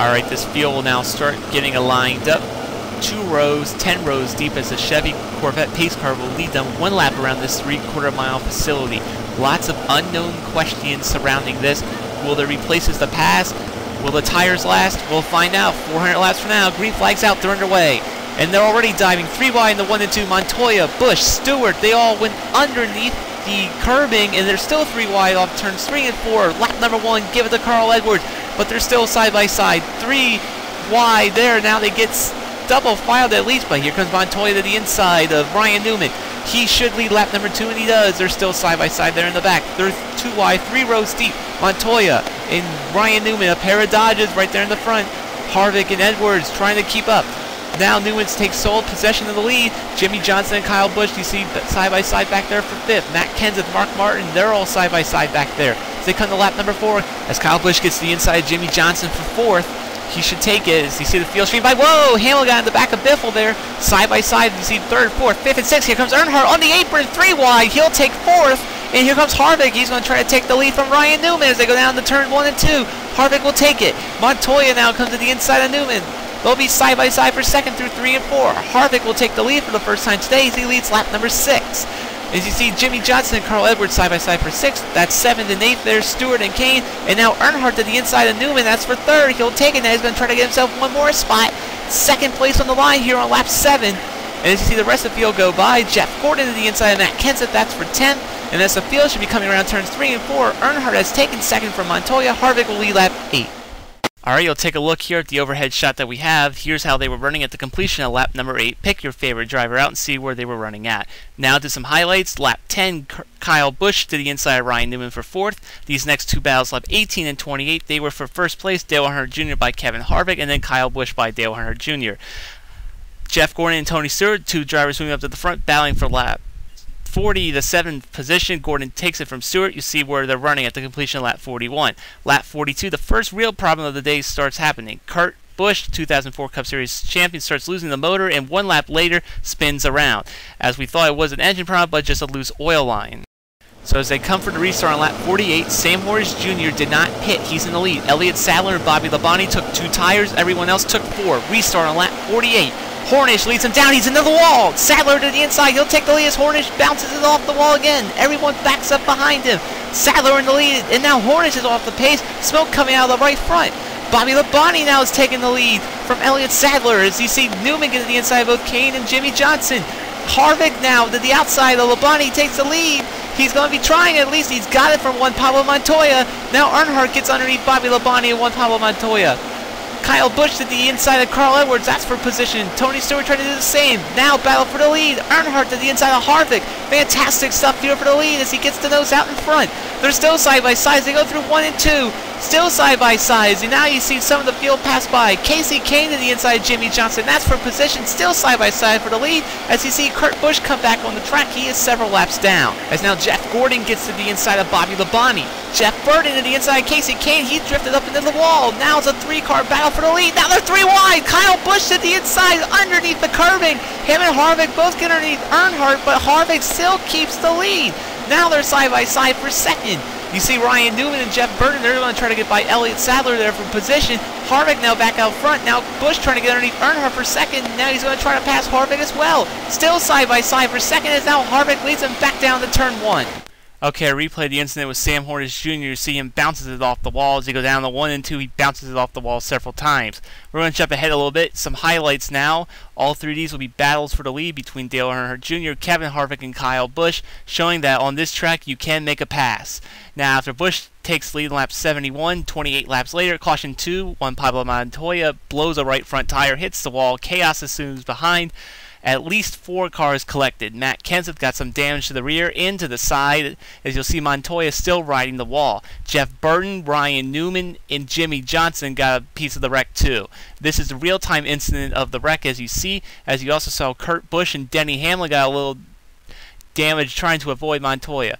Alright, this field will now start getting lined up. 2 rows, 10 rows deep as the Chevy Corvette pace car will lead them 1 lap around this 3/4 mile facility. Lots of unknown questions surrounding this. Will there be places to pass? Will the tires last? We'll find out. 400 laps from now, green flag's out, they're underway. And they're already diving 3 wide in the 1 and 2. Montoya, Busch, Stewart, they all went underneath the curbing, and they're still 3 wide off turns 3 and 4. Lap number 1, give it to Carl Edwards, but they're still side by side. 3 wide there. Now they get double filed at least, but here comes Montoya to the inside of Ryan Newman. He should lead lap number 2, and he does. They're still side by side there in the back. They're 2 wide, 3 rows deep. Montoya and Ryan Newman, a pair of Dodges right there in the front. Harvick and Edwards trying to keep up. Now Newman takes sole possession of the lead. Jimmy Johnson and Kyle Busch, you see side by side back there for 5th. Matt Kenseth, Mark Martin, they're all side by side back there. As they come to lap number 4, as Kyle Busch gets to the inside of Jimmy Johnson for 4th. He should take it as you see the field stream by. Whoa! Hamill got in the back of Biffle there. Side by side, you see 3rd, 4th, 5th, and 6th. Here comes Earnhardt on the apron, 3 wide. He'll take 4th. And here comes Harvick. He's going to try to take the lead from Ryan Newman as they go down to turn 1 and 2. Harvick will take it. Montoya now comes to the inside of Newman. They'll be side by side for 2nd through 3 and 4. Harvick will take the lead for the first time today as he leads lap number 6. As you see Jimmy Johnson and Carl Edwards side by side for 6th. That's 7th and 8th. There's Stewart and Kane. And now Earnhardt to the inside of Newman. That's for 3rd. He'll take it now. He's going to try to get himself 1 more spot. 2nd place on the line here on lap 7. And as you see the rest of the field go by, Jeff Gordon to the inside of Matt Kenseth. That's for 10th. And as the field should be coming around turns 3 and 4, Earnhardt has taken 2nd from Montoya. Harvick will lead lap 8. Alright, you'll take a look here at the overhead shot that we have. Here's how they were running at the completion of lap number 8. Pick your favorite driver out and see where they were running at. Now to some highlights. Lap 10, Kyle Busch to the inside of Ryan Newman for 4th. These next 2 battles, lap 18 and 28, they were for 1st place. Dale Earnhardt Jr. by Kevin Harvick, and then Kyle Busch by Dale Earnhardt Jr. Jeff Gordon and Tony Stewart, 2 drivers moving up to the front, battling for lap 40, the 7th position. Gordon takes it from Stewart. You see where they're running at the completion of lap 41. Lap 42, the first real problem of the day starts happening. Kurt Busch, 2004 Cup Series champion, starts losing the motor, and 1 lap later spins around. As we thought it was an engine problem, but just a loose oil line. So as they come for the restart on lap 48, Sam Hornish Jr. did not pit. He's in the lead. Elliott Sadler and Bobby Labonte took 2 tires. Everyone else took 4. Restart on lap 48. Hornish leads him down. He's into the wall. Sadler to the inside. He'll take the lead as Hornish bounces it off the wall again. Everyone backs up behind him. Sadler in the lead, and now Hornish is off the pace. Smoke coming out of the right front. Bobby Labonte now is taking the lead from Elliott Sadler as you see Newman get to the inside of both Kane and Jimmy Johnson. Harvick now to the outside of Labonte takes the lead. He's going to be trying, at least he's got it from Juan Pablo Montoya. Now Earnhardt gets underneath Bobby Labonte and Juan Pablo Montoya. Kyle Busch to the inside of Carl Edwards, that's for position. Tony Stewart trying to do the same. Now battle for the lead. Earnhardt to the inside of Harvick. Fantastic stuff here for the lead as he gets the nose out in front. They're still side by side as they go through 1 and 2. Still side by side. And now you see some of the field pass by. Casey Kane to the inside of Jimmy Johnson. That's for position. Still side by side for the lead. As you see Kurt Busch come back on the track, he is several laps down. As now Jeff Gordon gets to the inside of Bobby Labonte. Jeff Burton to the inside of Casey Kane. He drifted up into the wall. Now it's a 3-car battle for the lead. Now they're 3 wide. Kyle Busch to the inside underneath the curbing. Him and Harvick both get underneath Earnhardt, but Harvick still keeps the lead. Now they're side by side for 2nd. You see Ryan Newman and Jeff Burton, they're going to try to get by Elliott Sadler there for position. Harvick now back out front. Now Busch trying to get underneath Earnhardt for 2nd. Now he's going to try to pass Harvick as well. Still side by side for 2nd as now Harvick leads him back down to turn 1. Okay, I replayed the incident with Sam Hornish Jr. You see him bounces it off the wall. As he goes down to 1 and 2, he bounces it off the wall several times. We're going to jump ahead a little bit. Some highlights now. All 3 of these will be battles for the lead between Dale Earnhardt Jr., Kevin Harvick, and Kyle Busch, showing that on this track you can make a pass. Now, after Busch takes lead in lap 71, 28 laps later, caution 2, Juan Pablo Montoya blows a right front tire, hits the wall, chaos assumes behind. At least 4 cars collected. Matt Kenseth got some damage to the rear and to the side, as you'll see Montoya still riding the wall. Jeff Burton, Ryan Newman, and Jimmy Johnson got a piece of the wreck too. This is the real-time incident of the wreck, as you see, as you also saw Kurt Busch and Denny Hamlin got a little damage trying to avoid Montoya.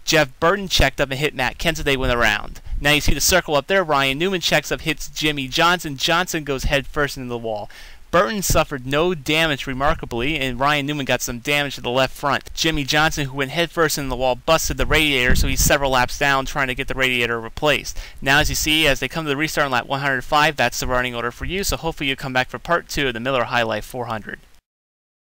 Jeff Burton checked up and hit Matt Kenseth. They went around. Now you see the circle up there. Ryan Newman checks up, hits Jimmy Johnson. Johnson goes head first into the wall. Burton suffered no damage remarkably, and Ryan Newman got some damage to the left front. Jimmy Johnson, who went headfirst into the wall, busted the radiator, so he's several laps down trying to get the radiator replaced. Now, as you see, as they come to the restart on lap 105, that's the running order for you, so hopefully you come back for part 2 of the Miller High Life 400.